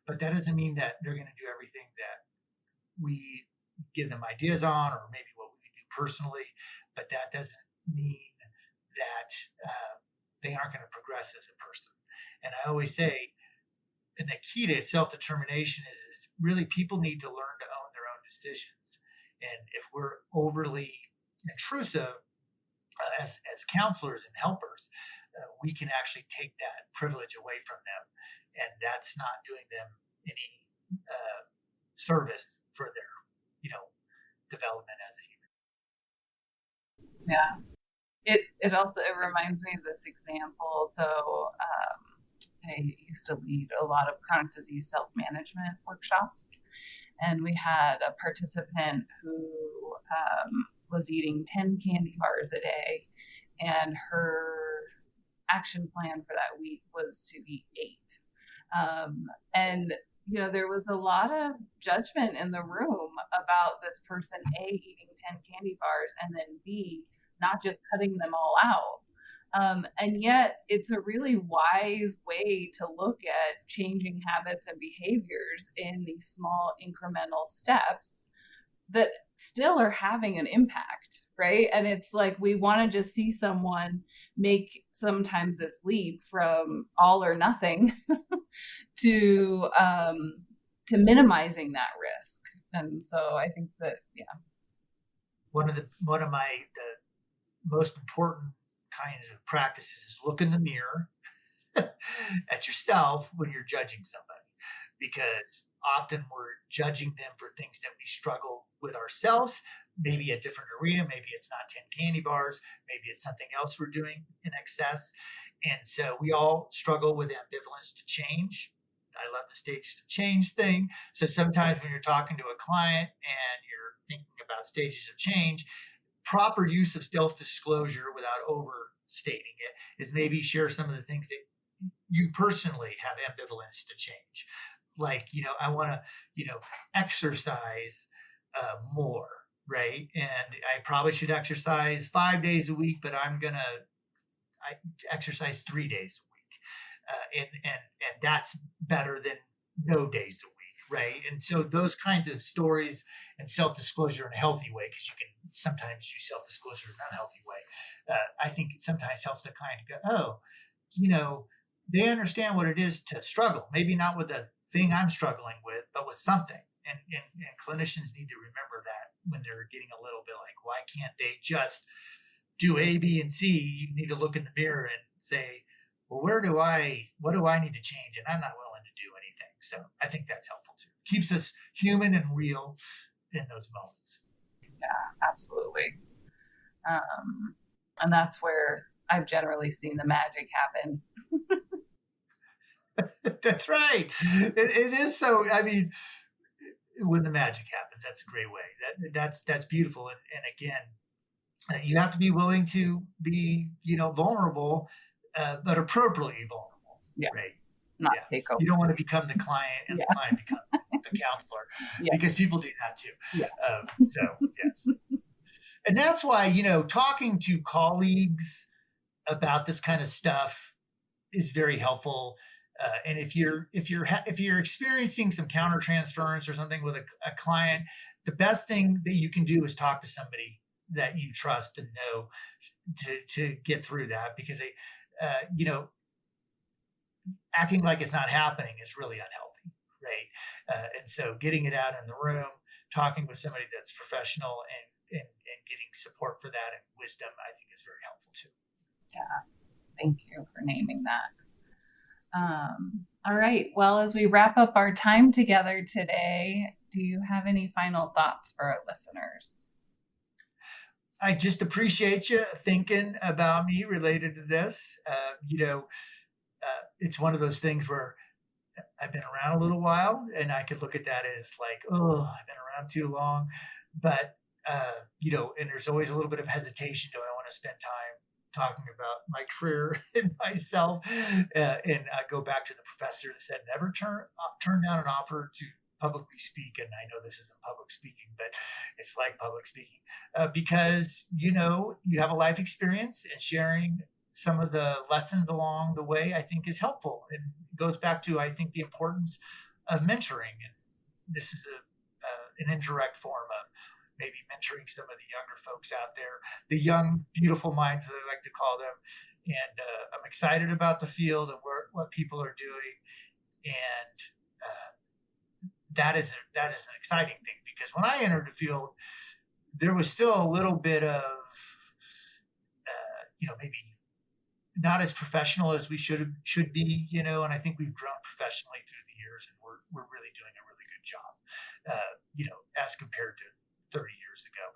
Speaker 3: But that doesn't mean that they're going to do everything that we give them ideas on, or maybe what we do personally. But that doesn't mean that they aren't going to progress as a person. And I always say, and the key to self-determination is really people need to learn to own their own decisions. And if we're overly intrusive as counselors and helpers, we can actually take that privilege away from them, and that's not doing them any service for their, development as a human.
Speaker 2: Yeah, it also reminds me of this example. So I used to lead a lot of chronic disease self-management workshops, and we had a participant who was eating 10 candy bars a day, and her action plan for that week was to eat 8. And there was a lot of judgment in the room about this person, A, eating 10 candy bars, and then B, not just cutting them all out. And yet it's a really wise way to look at changing habits and behaviors in these small incremental steps that still are having an impact, right? And it's like we want to just see someone make sometimes this leap from all or nothing to minimizing that risk. And so I think that, yeah.
Speaker 3: One of the most important kinds of practices is look in the mirror at yourself when you're judging somebody, because often we're judging them for things that we struggle with ourselves, maybe a different arena, maybe it's not 10 candy bars, maybe it's something else we're doing in excess. And so we all struggle with ambivalence to change. I love the stages of change thing. So sometimes when you're talking to a client and you're thinking about stages of change, proper use of self-disclosure without overstating it is maybe share some of the things that you personally have ambivalence to change. Like, I want to, exercise more, right? And I probably should exercise 5 days a week, but I exercise 3 days a week. And that's better than no days a week, right? And so those kinds of stories and self-disclosure in a healthy way, because you can sometimes use self-disclosure in an unhealthy way, I think it sometimes helps the client to go, they understand what it is to struggle, maybe not with the thing I'm struggling with, but with something. And clinicians need to remember that when they're getting a little bit like, why can't they just do A, B, and C? You need to look in the mirror and say, well, what do I need to change? And I'm not willing to do anything. So I think that's helpful too. Keeps us human and real in those moments.
Speaker 2: Yeah, absolutely. And that's where I've generally seen the magic happen.
Speaker 3: That's right. It is so. I mean, when the magic happens, that's a great way. That's beautiful. And again, you have to be willing to be, vulnerable, but appropriately vulnerable.
Speaker 2: Yeah.
Speaker 3: Right.
Speaker 2: Not take over.
Speaker 3: You don't want to become the client and the client become the counselor, because people do that too.
Speaker 2: Yeah.
Speaker 3: So yes. And that's why, talking to colleagues about this kind of stuff is very helpful. And if you're experiencing some countertransference or something with a client, the best thing that you can do is talk to somebody that you trust and know to get through that, because they, acting like it's not happening is really unhealthy, right? And so getting it out in the room, talking with somebody that's professional and getting support for that and wisdom, I think is very helpful too.
Speaker 2: Yeah. Thank you for naming that. All right. Well, as we wrap up our time together today, do you have any final thoughts for our listeners?
Speaker 3: I just appreciate you thinking about me related to this. It's one of those things where I've been around a little while, and I could look at that as like, oh, I've been around too long. But, and there's always a little bit of hesitation. Do I want to spend time talking about my career and myself? And I go back to the professor that said, never turn down an offer to publicly speak. And I know this isn't public speaking, but it's like public speaking, because, you have a life experience, and sharing some of the lessons along the way, I think, is helpful. And it goes back to, I think, the importance of mentoring. And this is an indirect form of maybe mentoring some of the younger folks out there, the young, beautiful minds, that I like to call them. And I'm excited about the field and what people are doing. And that is an exciting thing, because when I entered the field, there was still a little bit of, maybe not as professional as we should be, and I think we've grown professionally through the years, and we're really doing a really good job, as compared to 30 years ago,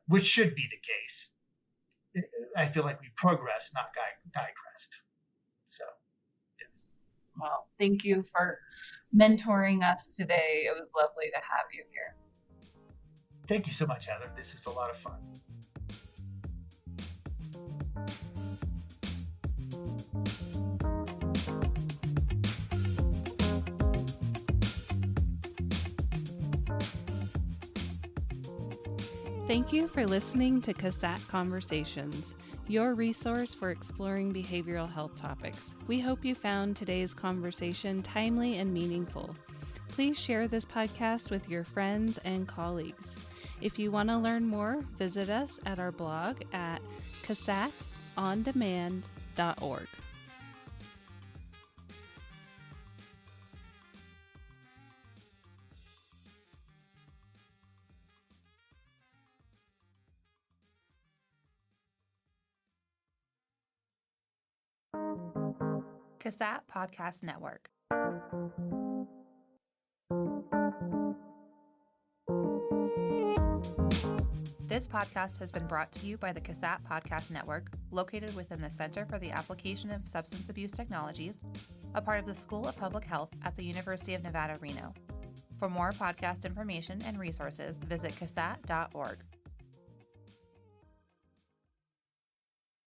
Speaker 3: which should be the case. I feel like we progressed, not digressed. So, yes.
Speaker 2: Well, thank you for mentoring us today. It was lovely to have you here.
Speaker 3: Thank you so much, Heather. This is a lot of fun.
Speaker 2: Thank you for listening to CASAT Conversations, your resource for exploring behavioral health topics. We hope you found today's conversation timely and meaningful. Please share this podcast with your friends and colleagues. If you want to learn more, visit us at our blog at CASATOnDemand.org.
Speaker 1: CASAT Podcast Network. This podcast has been brought to you by the CASAT Podcast Network, located within the Center for the Application of Substance Abuse Technologies, a part of the School of Public Health at the University of Nevada, Reno. For more podcast information and resources, visit CASAT.org.